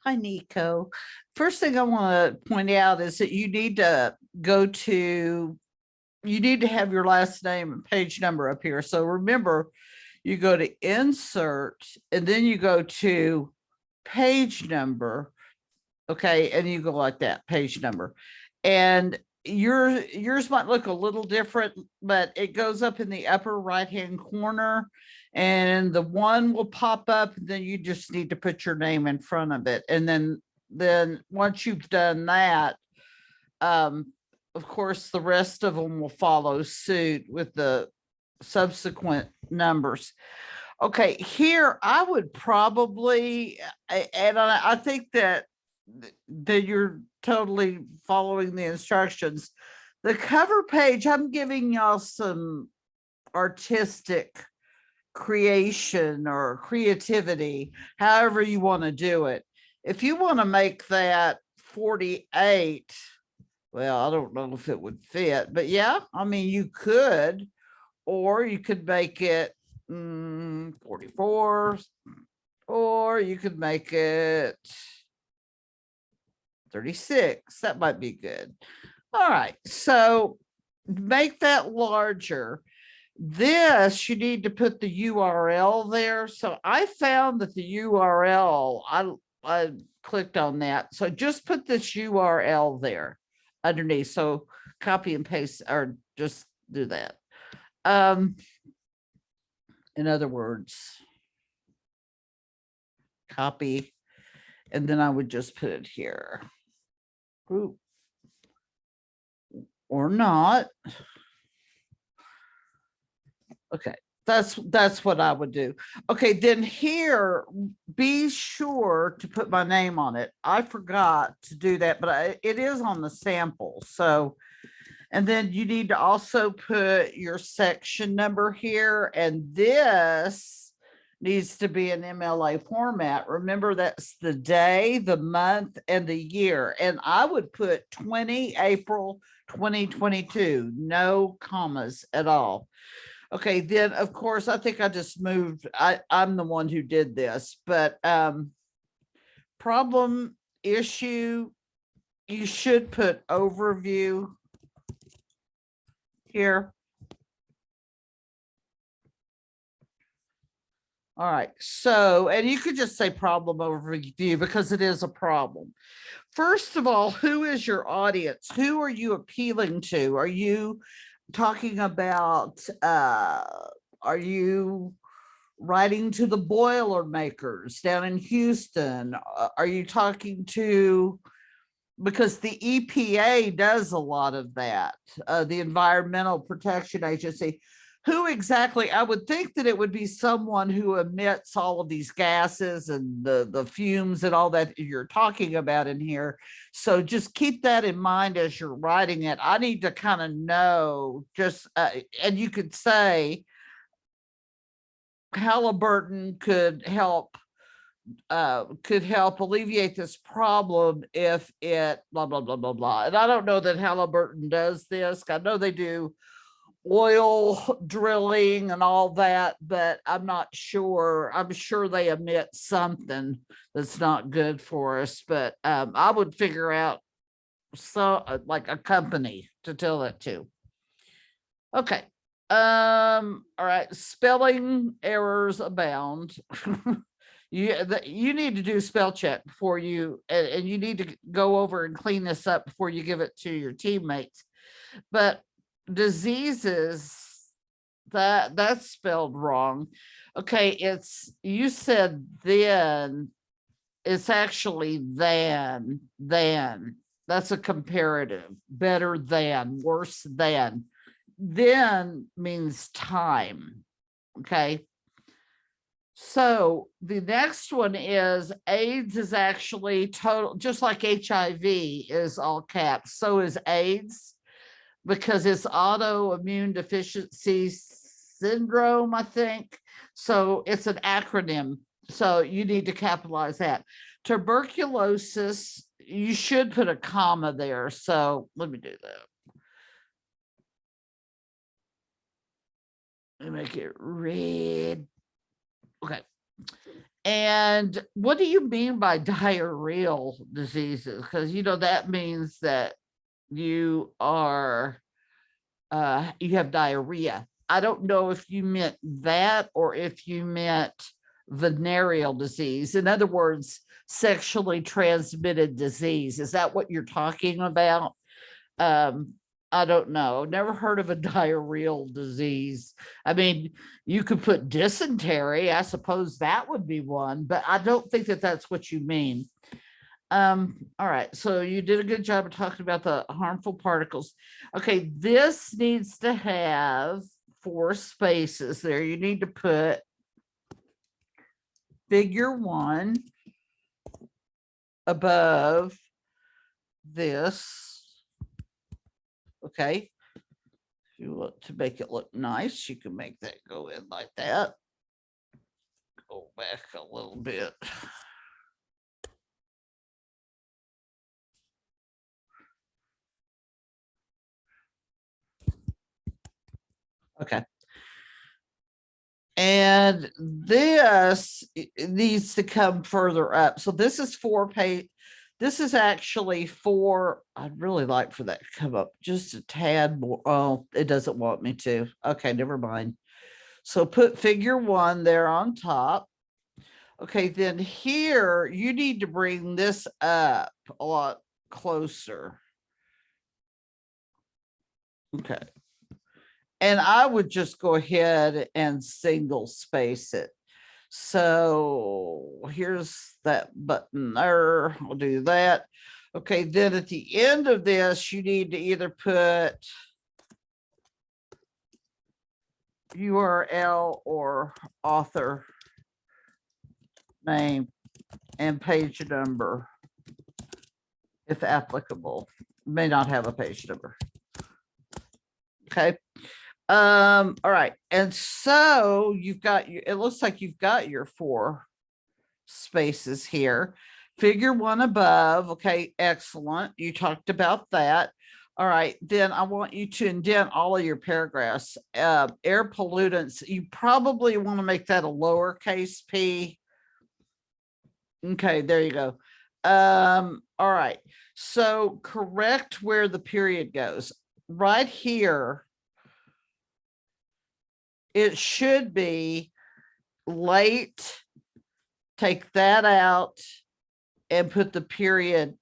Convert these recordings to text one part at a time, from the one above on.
Hi, Nico. First thing I want to point out is that you need to have your last name and page number up here. So remember, you go to insert and then you go to page number. Okay. And you go like that, page number. And yours might look a little different, but it goes up in the upper right hand corner and the one will pop up and then you just need to put your name in front of it. And then once you've done that, um, of course, the rest of them will follow suit with the subsequent numbers. Okay, here I would probably, and I think that you're totally following the instructions. The cover page, I'm giving y'all some artistic creation or creativity, however you want to do it. If you want to make that 48, well, I don't know if it would fit, but yeah, I mean, you could, or you could make it 44, or you could make it 36. That might be good. All right, so make that larger. This, you need to put the URL there. So I found that the URL, I clicked on that. So just put this URL there underneath. So copy and paste, or just do that. In other words, copy, and then I would just put it here. Group or not. Okay, that's what I would do. Okay, then here, be sure to put my name on it. I forgot to do that, but it is on the sample. So, and then you need to also put your section number here, and this needs to be an MLA format. Remember, that's the day, the month, and the year. And I would put 20 April 2022, no commas at all. Okay, then of course, I think I just moved. I'm the one who did this, but problem issue, you should put overview here. All right, so, and you could just say problem overview because it is a problem. First of all, who is your audience? Who are you appealing to? Are you talking about, are you writing to the Boilermakers down in Houston? Are you talking to, because the EPA does a lot of that, the Environmental Protection Agency. Who exactly? I would think that it would be someone who emits all of these gases and the fumes and all that you're talking about in here. So just keep that in mind as you're writing it. I need to kind of know just, and you could say Halliburton could help alleviate this problem if it blah blah blah blah blah. And I don't know that Halliburton does this. I know they do oil drilling and all that, but I'm not sure. I'm sure they emit something that's not good for us, but I would figure out like a company to tell that to. Okay. All right, spelling errors abound. You need to do spell check before you, and you need to go over and clean this up before you give it to your teammates. But diseases, that's spelled wrong. Okay, you said then, it's actually than. That's a comparative. Better than, worse than. Then means time. Okay. So the next one is AIDS is actually total, just like HIV is all caps. So is AIDS, because it's autoimmune deficiency syndrome, I think. So it's an acronym. So you need to capitalize that. Tuberculosis, you should put a comma there. So let me do that. Let me make it red. Okay. And what do you mean by diarrheal diseases? Because that means that you are you have diarrhea. I don't know if you meant that or if you meant venereal disease. In other words, sexually transmitted disease. Is that what you're talking about? Um, I don't know. Never heard of a diarrheal disease. I mean, you could put dysentery. I suppose that would be one, but I don't think that that's what you mean. All right, so you did a good job of talking about the harmful particles. Okay, this needs to have 4 spaces there. You need to put figure 1 above this. Okay, if you want to make it look nice, you can make that go in like that. Go back a little bit. Okay. And this needs to come further up. So this is 4 page. This is actually 4. I'd really like for that to come up just a tad more. Oh, it doesn't want me to. Okay, never mind. So put figure 1 there on top. Okay, then here you need to bring this up a lot closer. Okay. And I would just go ahead and single space it. So here's that button there. I'll do that. Okay, then at the end of this, you need to either put URL or author name and page number, if applicable. May not have a page number. Okay. All right. And so you've got it looks like you've got your 4 spaces here. Figure 1 above. Okay, excellent. You talked about that. All right, then I want you to indent all of your paragraphs. Air pollutants, you probably want to make that a lowercase p. Okay, there you go. All right. So correct where the period goes. Right here, it should be late. Take that out and put the period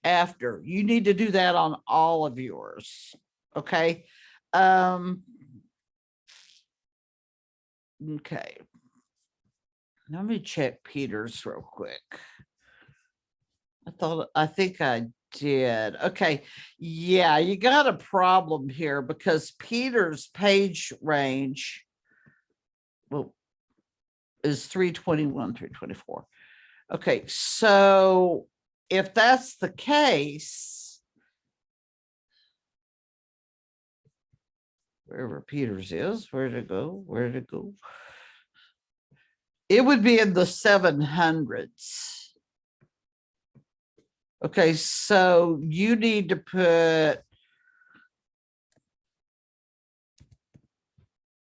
after. You need to do that on all of yours. Okay. Okay. Let me check Peter's real quick. I think I did. Okay. Yeah, you got a problem here because Peter's page range, well, is 321 through 24. Okay, so if that's the case, wherever Peter's is, where to go, it would be in the 700s. Okay, so you need to put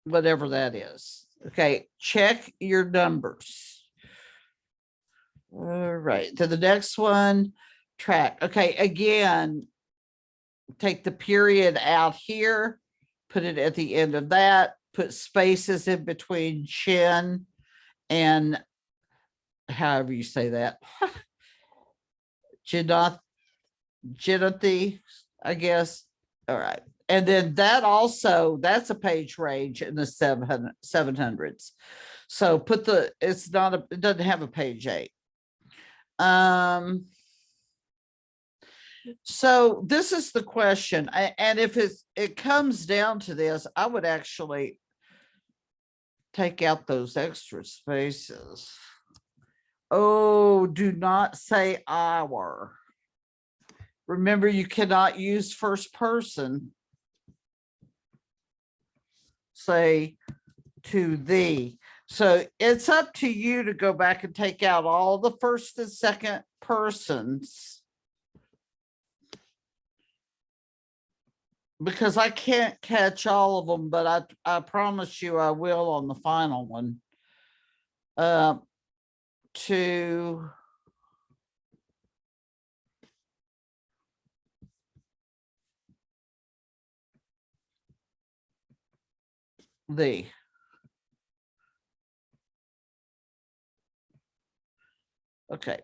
whatever that is. Okay, check your numbers. All right, to the next one, track. Okay, again, take the period out here, put it at the end of that, put spaces in between chin and however you say that. Genothy, I guess. All right. And then that also, that's a page range in the 700s. So put it doesn't have a page 8. So this is the question. And if it comes down to this, I would actually take out those extra spaces. Oh, do not say our. Remember, you cannot use first person. Say to thee. So it's up to you to go back and take out all the first and second persons. Because I can't catch all of them, but I promise you I will on the final one. to the. Okay.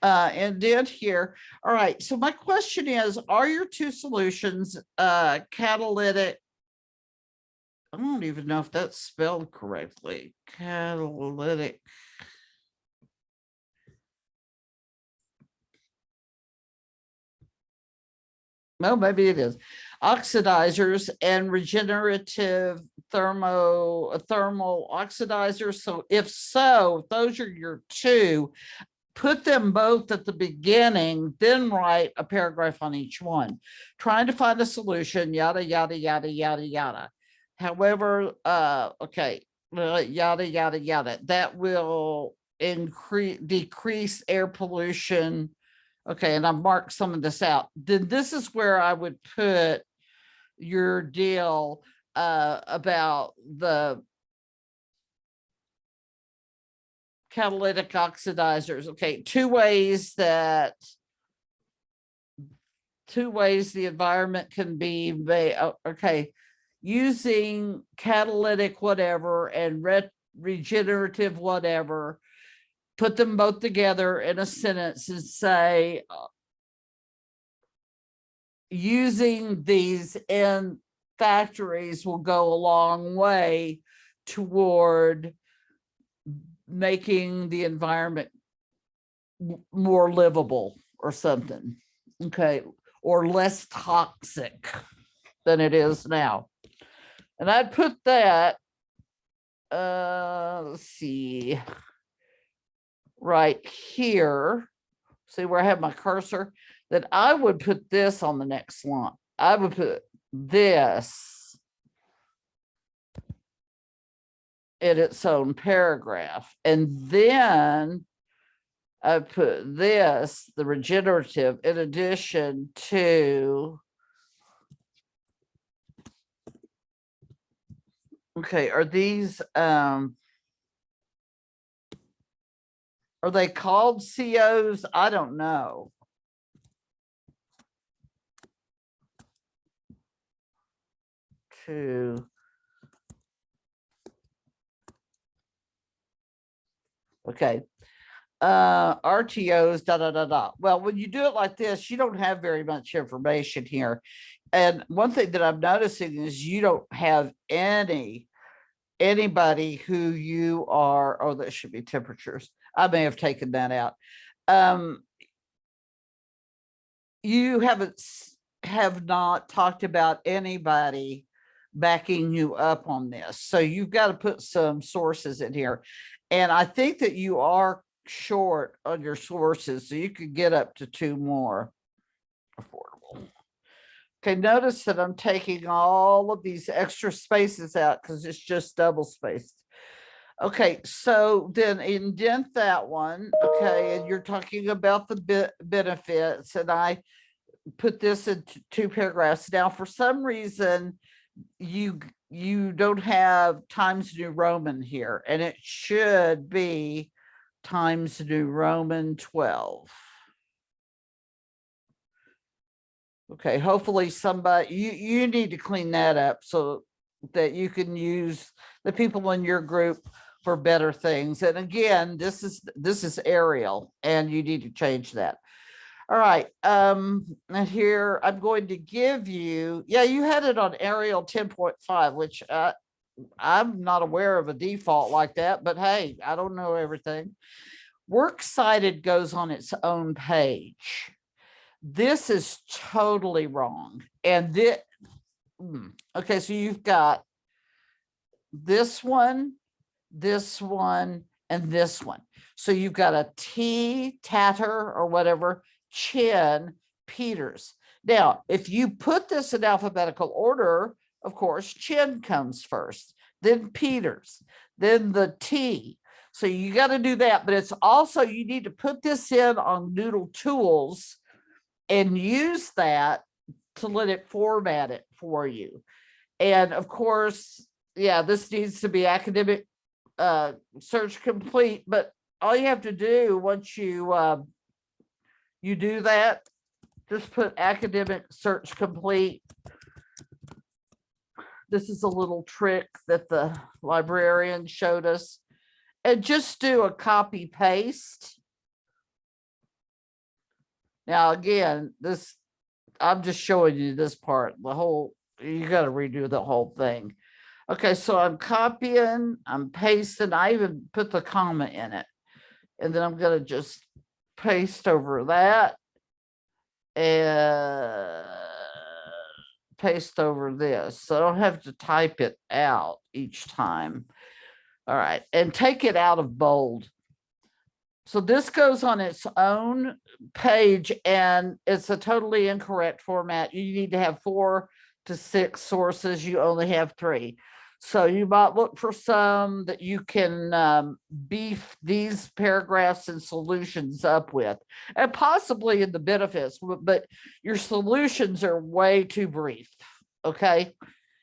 And then here, all right, so my question is, are your two solutions catalytic? I don't even know if that's spelled correctly. Catalytic. Well, maybe it is. Oxidizers and regenerative thermal oxidizers. So if so, if those are your two, put them both at the beginning, then write a paragraph on each one, trying to find a solution, yada, yada, yada, yada, yada. However, okay, yada, yada, yada, that will decrease air pollution. Okay, and I've marked some of this out. Then this is where I would put your deal about the catalytic oxidizers. Okay, two ways the environment can be made. Okay, using catalytic whatever and regenerative whatever, put them both together in a sentence and say, using these in factories will go a long way toward making the environment more livable or something. Okay, or less toxic than it is now. And I'd put that, let's see, right here. See where I have my cursor? That I would put this on the next line. I would put this in its own paragraph. And then I put this, the regenerative, in addition to, okay, are these, are they called COs? I don't know. Okay. RTOs, da da da da. Well, when you do it like this, you don't have very much information here. And one thing that I'm noticing is you don't have anybody who you are, oh, that should be temperatures. I may have taken that out. You have not talked about anybody backing you up on this. So you've got to put some sources in here. And I think that you are short on your sources, so you could get up to 2 more affordable. Okay, notice that I'm taking all of these extra spaces out because it's just double spaced. Okay, so then indent that one. Okay, and you're talking about the benefits, and I put this into 2 paragraphs. Now, for some reason, you don't have Times New Roman here, and it should be Times New Roman 12. Okay, hopefully somebody, you need to clean that up so that you can use the people in your group for better things. And again, this is Arial, and you need to change that. All right, and here I'm going to give you, yeah, you had it on Arial 10.5, which I'm not aware of a default like that, but hey, I don't know everything. Works Cited goes on its own page. This is totally wrong. And this, okay, so you've got this one, and this one. So you've got a T, Tatter, or whatever, Chin, Peters. Now, if you put this in alphabetical order, of course, Chin comes first, then Peters, then the T. So you got to do that, but it's also, you need to put this in on Noodle Tools and use that to let it format it for you. And of course, yeah, this needs to be academic search complete, but all you have to do once you do that, just put academic search complete. This is a little trick that the librarian showed us. And just do a copy paste. Now, again, this, I'm just showing you this part, the whole, you got to redo the whole thing. Okay, so I'm copying, I'm pasting, I even put the comma in it. And then I'm going to just paste over that and paste over this. So I don't have to type it out each time. All right, and take it out of bold. So this goes on its own page and it's a totally incorrect format. You need to have 4 to 6 sources. You only have 3. So you might look for some that you can beef these paragraphs and solutions up with, and possibly in the benefits, but your solutions are way too brief. Okay.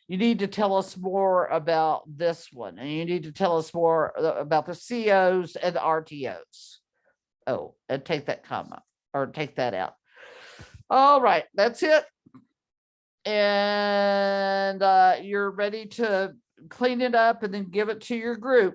You need to tell us more about this one, and you need to tell us more about the COs and the RTOs. Oh, and take that comma or take that out. All right, that's it. And you're ready to clean it up and then give it to your group.